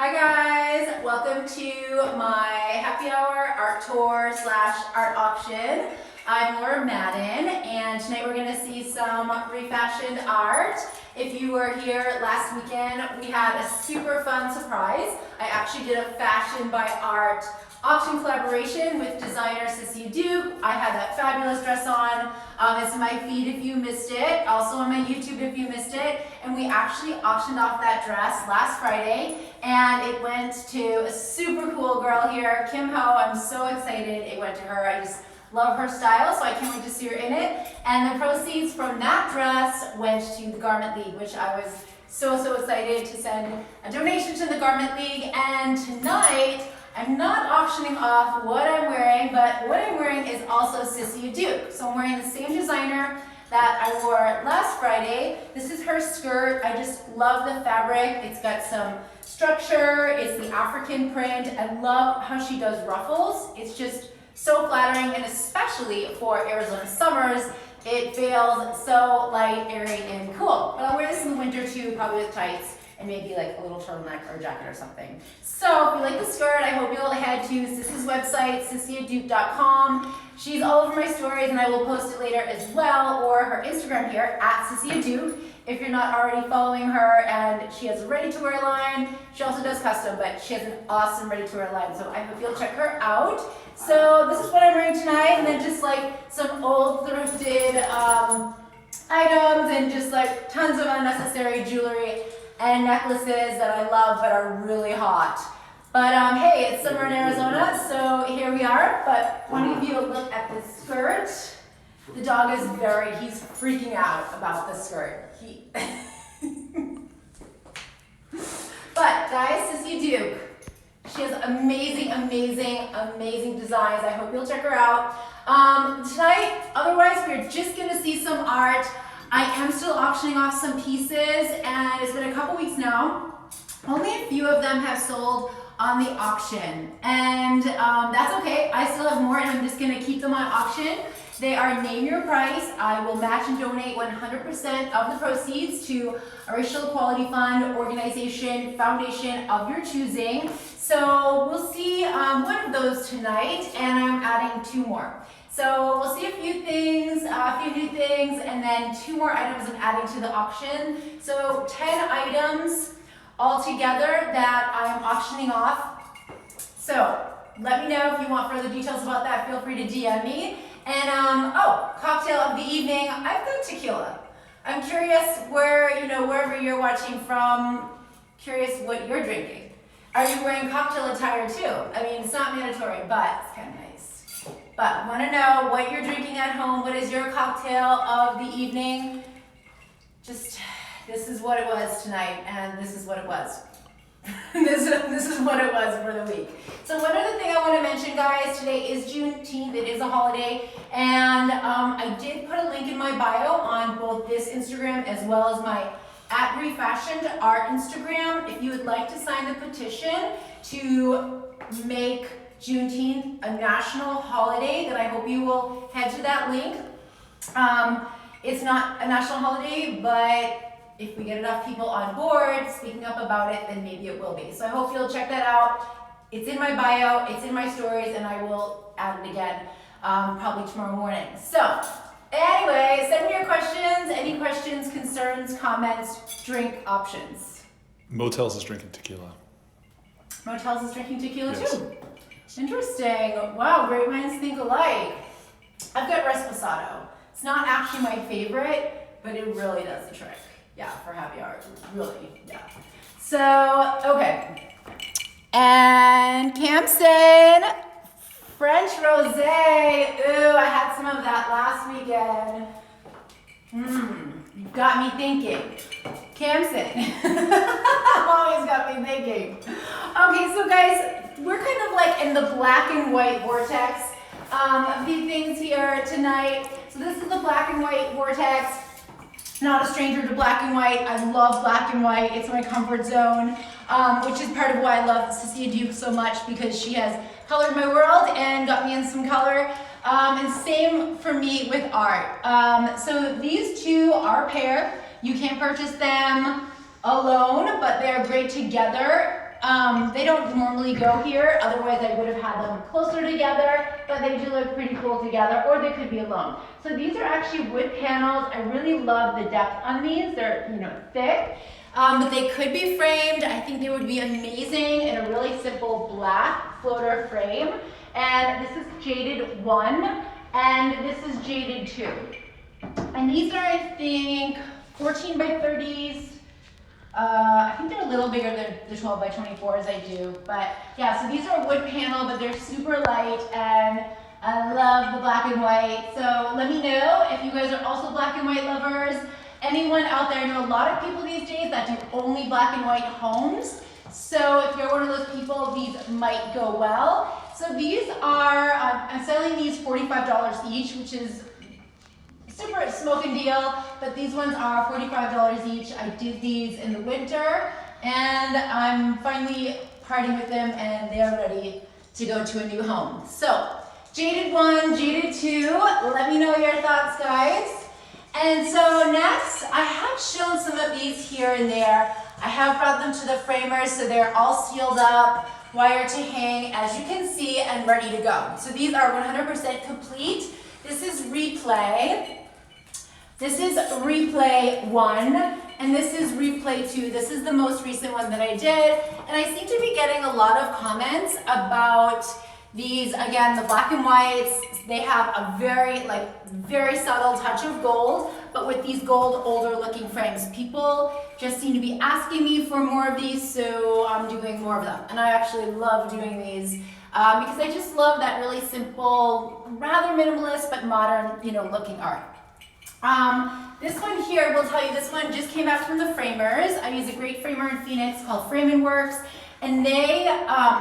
Hi guys, welcome to my happy hour art tour slash art auction. I'm Laura Madden, and tonight we're going to see some refashioned art. If you were here last weekend, we had a super fun surprise. I actually did a Fashion by Art auction collaboration with designer Sisi Aduke. I had that fabulous dress on. It's in my feed if you missed it, also on my YouTube if you missed it. And we actually auctioned off that dress last Friday, and it went to a super cool girl here, Kim Ho. I'm so excited it went to her. I just love her style, so I can't wait to see her in it. And the proceeds from that dress went to the Garment League, which I was so excited to send a donation to the Garment League. And tonight, I'm not auctioning off what I'm wearing, but what I'm wearing is also Sisi Aduke. So I'm wearing the same designer that I wore last Friday. This is her skirt. I just love the fabric. It's got some structure. It's the African print. I love how she does ruffles. It's just so flattering, and especially for Arizona summers, it feels so light, airy, and cool. But I'll wear this in the winter too, probably with tights and maybe like a little turtleneck or a jacket or something. So if you like the skirt, I hope you'll head to Sisi's website, sisiaduke.com. She's all over my stories, and I will post it later as well, or her Instagram here, @Sisi if you're not already following her. And she has a ready-to-wear line. She also does custom, but she has an awesome ready-to-wear line, so I hope you'll check her out. So this is what I'm wearing tonight, and then just like some old thrifted items, and just like tons of unnecessary jewelry and necklaces that I love but are really hot. But hey, it's summer in Arizona, so here we are. But I want to give you a look at this skirt. The dog is he's freaking out about this skirt. But guys, Sisi Aduke, she has amazing designs. I hope you'll check her out. Tonight, otherwise, we're just gonna see some art. I am still auctioning off some pieces, and it's been a couple weeks now. Only a few of them have sold on the auction, and that's okay. I still have more, and I'm just gonna keep them on auction. They are name your price. I will match and donate 100% of the proceeds to a racial equality fund, organization, foundation of your choosing. So we'll see one of those tonight, and I'm adding 2 more. So we'll see a few things, a few new things, and then 2 more items I'm adding to the auction. So 10 items altogether that I'm auctioning off. So let me know if you want further details about that. Feel free to DM me. And cocktail of the evening, I've got tequila. I'm curious wherever you're watching from, curious what you're drinking. Are you wearing cocktail attire too? I mean, it's not mandatory, but it's kind of nice. But want to know what you're drinking at home. What is your cocktail of the evening? Just, this is what it was tonight, and this is what it was. This is what it was for the week. So one other thing I want to mention, guys, today is Juneteenth. It is a holiday, and I did put a link in my bio on both this Instagram as well as my @ReFashioned art Instagram. If you would like to sign the petition to make Juneteenth a national holiday, then I hope you will head to that link. It's not a national holiday, but if we get enough people on board speaking up about it, then maybe it will be. So I hope you'll check that out. It's in my bio, it's in my stories, and I will add it again probably tomorrow morning. So anyway, send me your questions. Any questions, concerns, comments, drink options. Motels is drinking tequila. Motels is drinking tequila Yes. too. Interesting. Wow, great minds think alike. I've got Reposado. It's not actually my favorite, but it really does the trick. Yeah, for happy hour, really, yeah. So, okay. And Campson, French rosé. Ooh, I had some of that last weekend. You've got me thinking. Campson, always got me thinking. Okay, so guys, we're kind of like in the black and white vortex of these things here tonight. So this is the black and white vortex. Not a stranger to black and white. I love black and white. It's my comfort zone, which is part of why I love Sisi Aduke so much, because she has colored my world and got me in some color. And same for me with art. So these two are a pair. You can't purchase them alone, but they're great together. They don't normally go here, otherwise I would have had them closer together, but they do look pretty cool together, or they could be alone. So these are actually wood panels. I really love the depth on these. They're, you know, thick, but they could be framed. I think they would be amazing in a really simple black floater frame. And this is Jaded I, and this is Jaded II. And these are, I think, 14 by 30s. I think they're a little bigger than the 12 by 24s I do, but yeah, so these are wood panel, but they're super light, and I love the black and white. So let me know if you guys are also black and white lovers. Anyone out there, I know a lot of people these days that do only black and white homes. So if you're one of those people, these might go well. So these are, I'm selling these $45 each, which is super smoking deal, but these ones are $45 each. I did these in the winter, and I'm finally parting with them, and they're ready to go to a new home. So, Jaded I, Jaded II, let me know your thoughts, guys. And so next, I have shown some of these here and there. I have brought them to the framers, so they're all sealed up, wired to hang, as you can see, and ready to go. So these are 100% complete. This is Replay. This is Replay 1, and this is Replay 2. This is the most recent one that I did, and I seem to be getting a lot of comments about these. Again, the black and whites, they have a very subtle touch of gold, but with these gold, older looking frames. People just seem to be asking me for more of these, so I'm doing more of them. And I actually love doing these because I just love that really simple, rather minimalist, but modern, you know, looking art. This one here, will tell you, this one just came out from the framers. I use a great framer in Phoenix called Frame & Works, and they,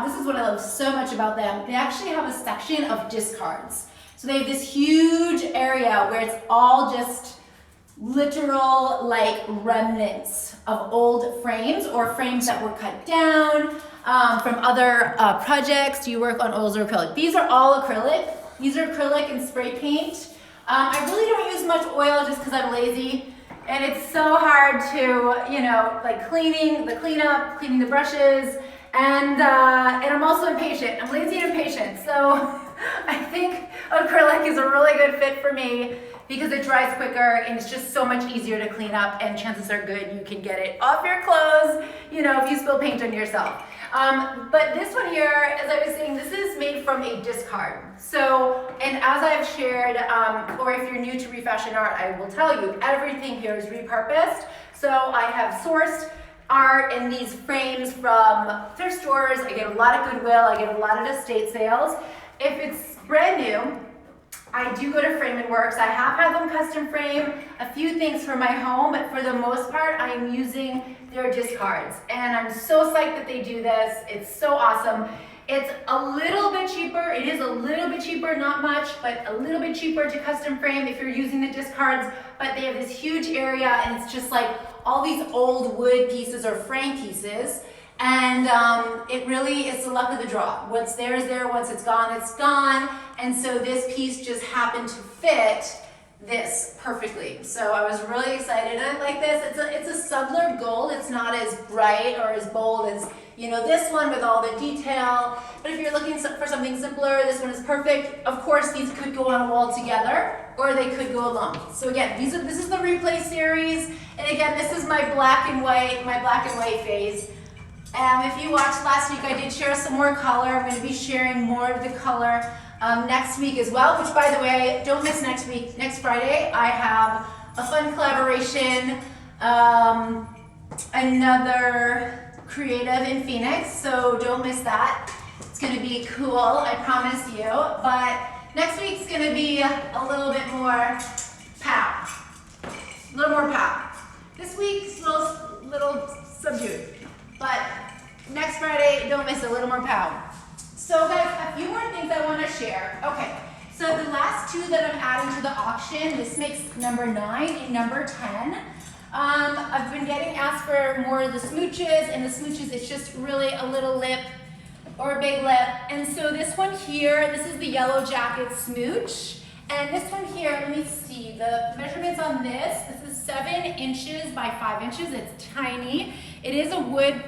this is what I love so much about them, they actually have a section of discards. So they have this huge area where it's all just literal like remnants of old frames or frames that were cut down from other projects. Do you work on oils or acrylic? These are all acrylic. These are acrylic and spray paint. I really don't use much oil just because I'm lazy, and it's so hard to, you know, like cleaning the cleanup, cleaning the brushes, and I'm also impatient. I'm lazy and impatient, so I think acrylic is a really good fit for me because it dries quicker and it's just so much easier to clean up, and chances are good you can get it off your clothes, you know, if you spill paint on yourself. But this one here, as I was saying, this is made from a discard. So, and as I've shared, or if you're new to ReFashioned art, I will tell you, everything here is repurposed. So I have sourced art in these frames from thrift stores. I get a lot of Goodwill, I get a lot of estate sales. If it's brand new, I do go to Frame & Works. I have had them custom frame a few things for my home, but for the most part, I am using their discards. And I'm so psyched that they do this. It's so awesome. It's a little bit cheaper. It is a little bit cheaper, not much, but a little bit cheaper to custom frame if you're using the discards. But they have this huge area, and it's just like all these old wood pieces or frame pieces. And it really is the luck of the draw. What's there is there, once it's gone, it's gone. And so this piece just happened to fit this perfectly. So I was really excited. I like this. It's a subtler gold. It's not as bright or as bold as, you know, this one with all the detail. But if you're looking for something simpler, this one is perfect. Of course, these could go on a wall together, or they could go alone. So again, this is the Replay series. And again, this is my black and white phase. If you watched last week, I did share some more color. I'm going to be sharing more of the color next week as well, which, by the way, don't miss next week. Next Friday, I have a fun collaboration, another creative in Phoenix, so don't miss that. It's going to be cool, I promise you. But next week's going to be a little bit more pow. A little more pow. This week's a little subdued. But next Friday, don't miss a little more pow. So guys, a few more things I want to share. Okay, so the last two that I'm adding to the auction, this makes number 9 and number 10. I've been getting asked for more of the smooches, and the smooches, it's just really a little lip or a big lip. And so this one here, this is the Yellow Jacket smooch. And this one here, let me see, the measurements on this is 7 inches by 5 inches. It's tiny. It is a wood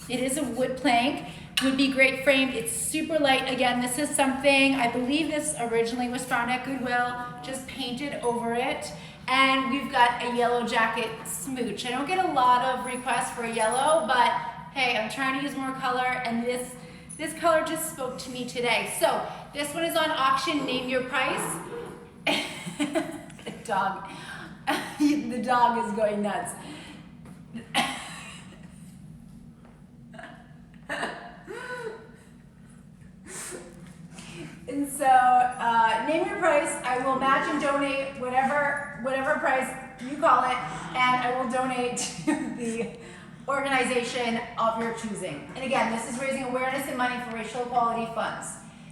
It is a wood plank. Would be great framed. It's super light. Again, this is something, I believe this originally was found at Goodwill, just painted over it. And we've got a yellow jacket smooch. I don't get a lot of requests for a yellow, but hey, I'm trying to use more color, and this color just spoke to me today. So this one is on auction. Name your price. The dog is going nuts. And so, name your price. I will match and donate whatever price you call it, and I will donate to the organization of your choosing. And again, this is raising awareness and money for racial equality funds.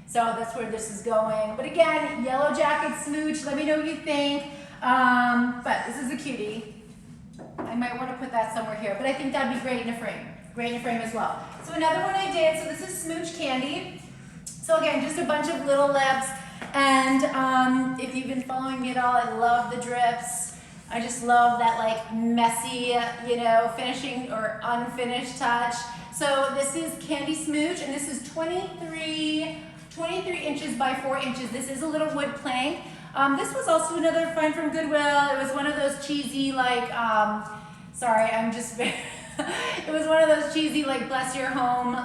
So that's where this is going. But again, yellow jacket smooch. Let me know what you think. But this is a cutie. I might want to put that somewhere here, but I think that'd be great in a frame. Great in a frame as well. So another one I did. So this is smooch candy. So again, just a bunch of little lips, and if you've been following me at all, I love the drips. I just love that like messy, you know, finishing or unfinished touch. So this is Candy Smooch, and this is 23 inches by 4 inches. This is a little wood plank. This was also another find from Goodwill. It was one of those cheesy like, sorry, I'm just, it was one of those cheesy like bless your home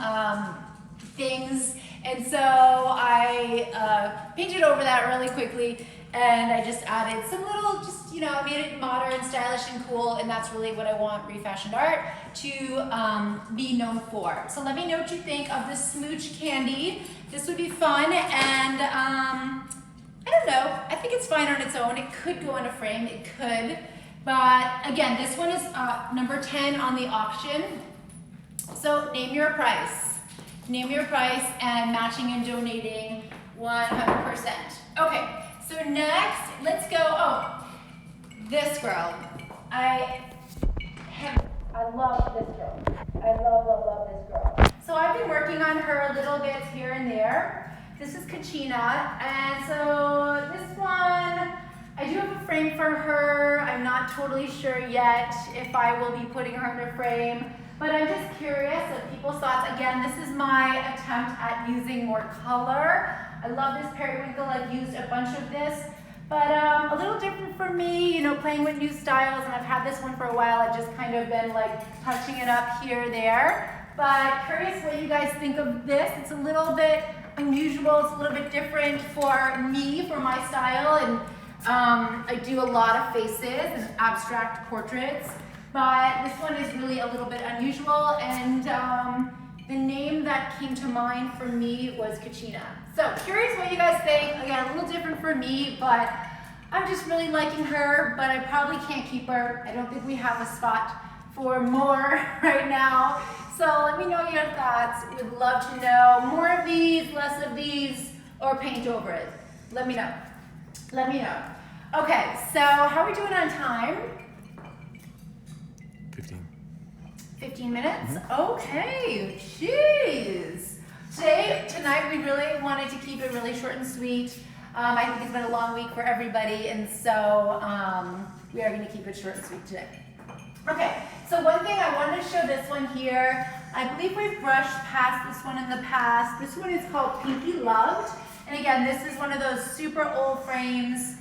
things. And so I painted over that really quickly, and I just added some little, just, you know, I made it modern, stylish, and cool, and that's really what I want ReFashioned art to be known for. So let me know what you think of this smooch candy. This would be fun, and I don't know, I think it's fine on its own. It could go in a frame, it could, but again, this one is number 10 on the auction. So name your price. Name your price, and matching and donating 100%. Okay, so next, let's go, oh, this girl. I love this girl. I love this girl. So I've been working on her little bits here and there. This is Kachina, and so this one, I do have a frame for her. I'm not totally sure yet if I will be putting her in a frame. But I'm just curious of people's thoughts. Again, this is my attempt at using more color. I love this periwinkle. I've used a bunch of this, but a little different for me, you know, playing with new styles, and I've had this one for a while. I've just kind of been like touching it up here or there. But curious what you guys think of this. It's a little bit unusual. It's a little bit different for me, for my style, and I do a lot of faces and abstract portraits. But this one is really a little bit unusual, and the name that came to mind for me was Kachina. So curious what you guys think. Again, a little different for me, but I'm just really liking her, but I probably can't keep her. I don't think we have a spot for more right now. So let me know your thoughts. Would love to know more of these, less of these, or paint over it. Let me know. Let me know. Okay, so how are we doing on time? 15 minutes? Okay, jeez. Tonight we really wanted to keep it really short and sweet. I think it's been a long week for everybody, and so we are going to keep it short and sweet today. Okay, so one thing I wanted to show this one here. I believe we've brushed past this one in the past. This one is called Pinky Loved, and again, this is one of those super old frames.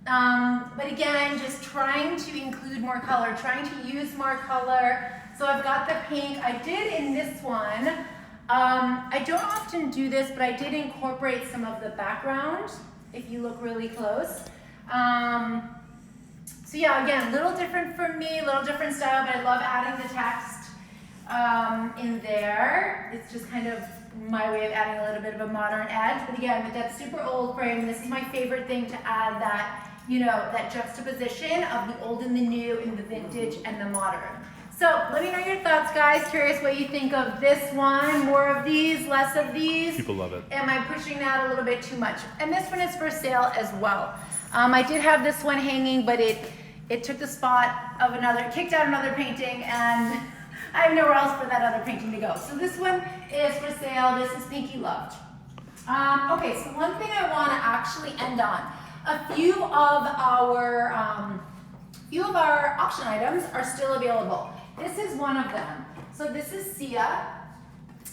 But again, just trying to include more color, trying to use more color. So I've got the pink. I did in this one. I don't often do this, but I did incorporate some of the background, if you look really close. So yeah, again, a little different for me, a little different style, but I love adding the text in there. It's just kind of my way of adding a little bit of a modern edge. But again, with that super old frame, this is my favorite thing to add that, you know, that juxtaposition of the old and the new, and the vintage and the modern. So let me know your thoughts, guys. Curious what you think of this one. More of these, less of these. People love it. Am I pushing that a little bit too much? And this one is for sale as well. I did have this one hanging, but it took the spot of another, kicked out another painting, and I have nowhere else for that other painting to go. So this one is for sale. This is Pinky Loved. Okay, so one thing I want to actually end on. A few of our auction items are still available. This is one of them. So this is Sia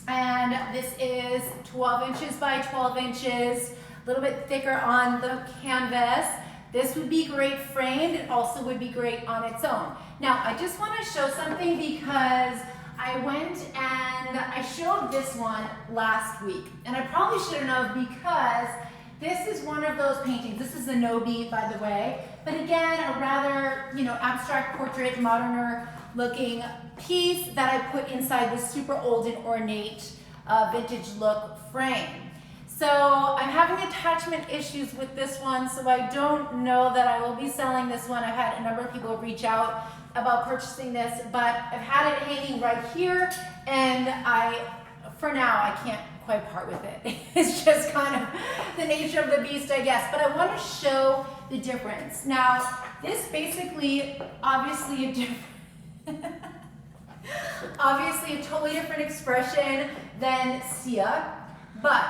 And this is 12 inches by 12 inches, a little bit thicker on the canvas. This would be great framed. It also would be great on its own. Now, I just want to show something because I went and I showed this one last week. And I probably shouldn't have because this is one of those paintings. This is Zinobi, by the way. But again, a rather, abstract portrait, moderner looking piece that I put inside this super old and ornate vintage look frame. So I'm having attachment issues with this one, so I don't know that I will be selling this one. I've had a number of people reach out about purchasing this, but I've had it hanging right here, and for now, I can't quite part with it. It's just kind of the nature of the beast, I guess. But I want to show the difference. Now, this basically, obviously a totally different expression than Sia, but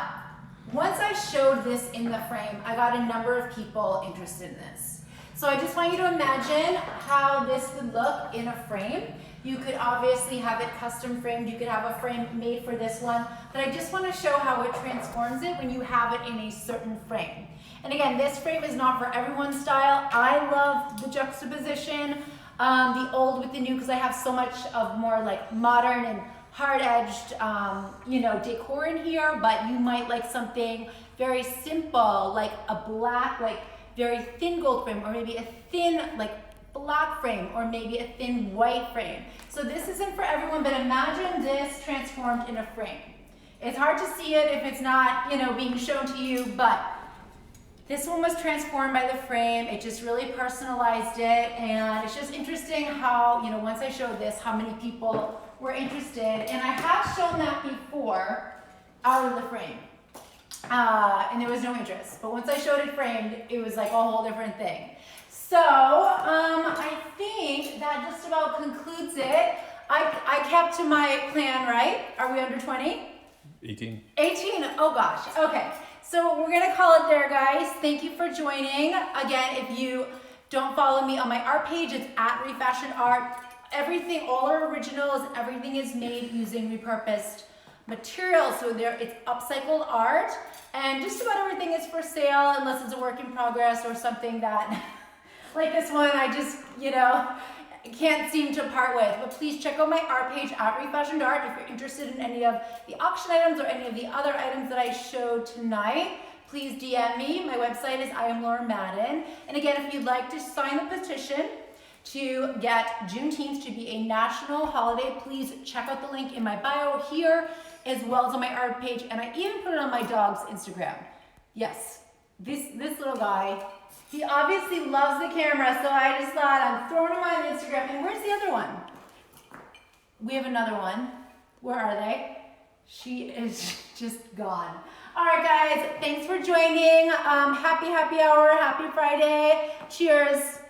once I showed this in the frame, I got a number of people interested in this. So I just want you to imagine how this would look in a frame. You could obviously have it custom framed. You could have a frame made for this one, but I just want to show how it transforms it when you have it in a certain frame. And again, this frame is not for everyone's style. I love the juxtaposition, the old with the new, because I have so much of more like modern and hard-edged, decor in here, but you might like something very simple, like a black, like very thin gold frame, or maybe a thin, like black frame, or maybe a thin white frame. So this isn't for everyone, but imagine this transformed in a frame. It's hard to see it if it's not, being shown to you, but this one was transformed by the frame. It just really personalized it, and it's just interesting how, once I showed this, how many people were interested. And I have shown that before out of the frame, and there was no interest. But once I showed it framed, it was like a whole different thing. So I think that just about concludes it. I kept to my plan, right? Are we under 20? 18. 18, oh gosh, okay. So we're gonna call it there, guys. Thank you for joining. Again, if you don't follow me on my art page, it's at ReFashioned Art. Everything, all our originals, everything is made using repurposed materials. So it's upcycled art, and just about everything is for sale unless it's a work in progress or something that, like this one, I just, can't seem to part with. But please check out my art page at ReFashioned Art if you're interested in any of the auction items or any of the other items that I showed tonight. Please DM me. My website is I am Laura Madden. And again, if you'd like to sign the petition to get Juneteenth to be a national holiday, please check out the link in my bio here, as well as on my art page. And I even put it on my dog's Instagram. Yes, this little guy, he obviously loves the camera, so I just thought I'm throwing him on Instagram. And where's the other one? We have another one. Where are they? She is just gone. All right, guys, thanks for joining. Happy hour, happy Friday. Cheers.